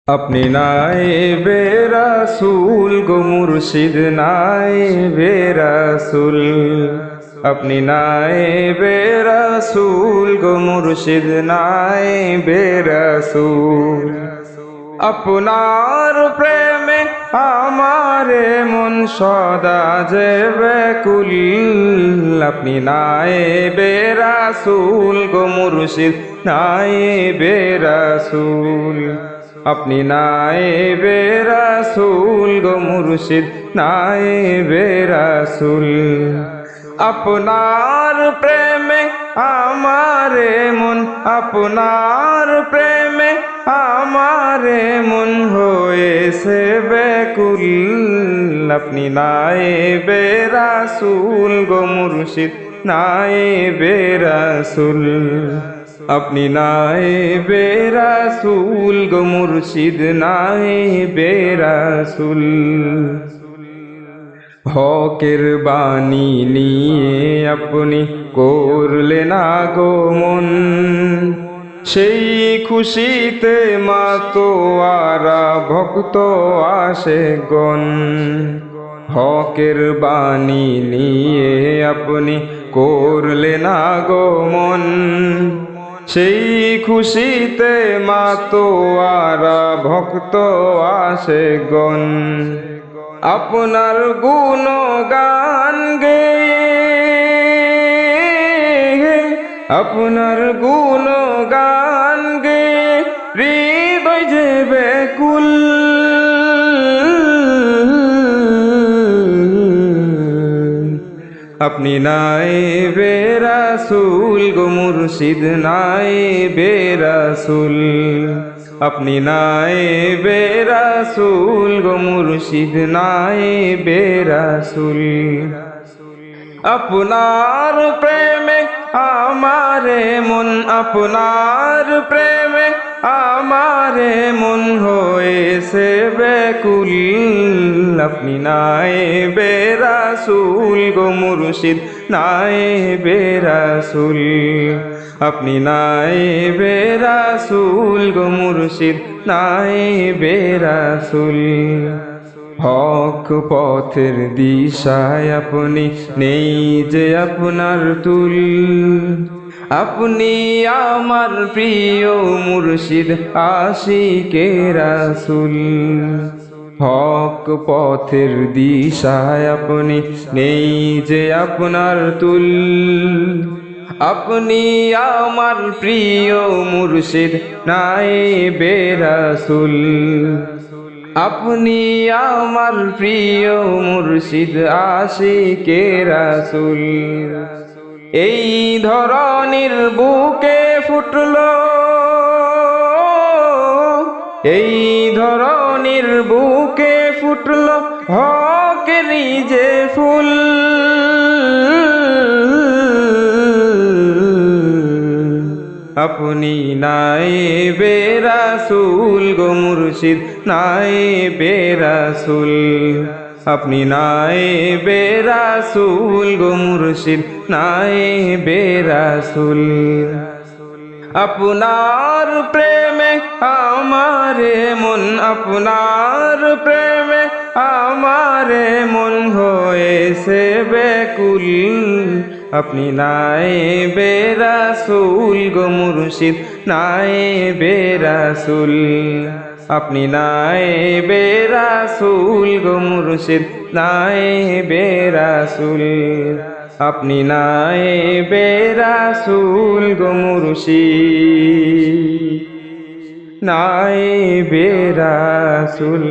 अपनी नाइबे रसूल गो मुर्शिद नाइबे रसूल। अपनी नाइबे रसूल गो मुर्शिद नाइबे रसूल। আপনার প্রেমে আমারে মন সদা যে ব্যাকুল। আপনি নাইবে রাসূল গো মুর্শিদ নাইবে রাসূল। আপনি নাইবে রাসূল গো মুর্শিদ নাইবে রাসূল। আপনার প্রেমে আমারে মন, আপনার প্রেমে আমারে মন হয়েছে ব্যাকুল। আপনি নাইবে রাসূল গো মুর্শিদ নাইবে রাসূল। আপনি নাইবে রাসূল গো মুর্শিদ নাইবে রাসূল। হকের বাণী নিয়ে আপনি করলেন আগমন, সেই খুশিতে মাতোয়ারা ভক্ত আশেকগণ। হকের বাণী নিয়ে আপনি করলেন আগমন, সেই খুশিতে মাতোয়ারা ভক্ত আশেকগণ। আপনার গুণগান গেয়ে, আপনার গুণগান গেয়ে হৃদয় যে ব্যাকুল। আপনি নাইবে রাসূল গো মুর্শিদ নাইবে রাসূল। আপনি নাইবে রাসূল গো মুর্শিদ নাইবে রাসূল। আপনার প্রেমে আমারে মন, আপনার প্রেমে আমারে মন হয়েছে ব্যাকুল। আপনি নাইবে রাসূল গো মুর্শিদ নাইবে রাসূল। আপনি নাইবে রাসূল গো মুর্শিদ নাইবে রাসূল। হক পথের দিশায় আপনি নেই যে আপনার তুল। আপনি আমার প্রিয় মুর্শিদ আশিকে রাসূল। হক পথের দিশায় আপনি নেই যে আপনার তুল। আপনি আমার প্রিয় মুর্শিদ নাইবে রাসূল। আপনি আমার প্রিয় মুর্শিদ আশিকে রাসূল। এই ধরনের বুকে ফুটলো, এই ধরনের বুকে ফুটলো হকেরই যে ফুল। আপনি নাইবে রাসূল গো মুর্শিদ নাইবে রাসূল। আপনি নাইবে রাসূল গো মুর্শিদ নাইবে রাসূল। আপনার প্রেমে আমারে মন, আপনার প্রেমে আমারে মন হয়েছে ব্যাকুল। আপনি নাইবে রাসূল গো মুর্শিদ নাইবে রাসূল। আপনি নাইবে রাসূল গো মুর্শিদ নাইবে রাসূল। আপনি নাইবে রাসূল গো মুর্শিদ নাইবে রাসূল।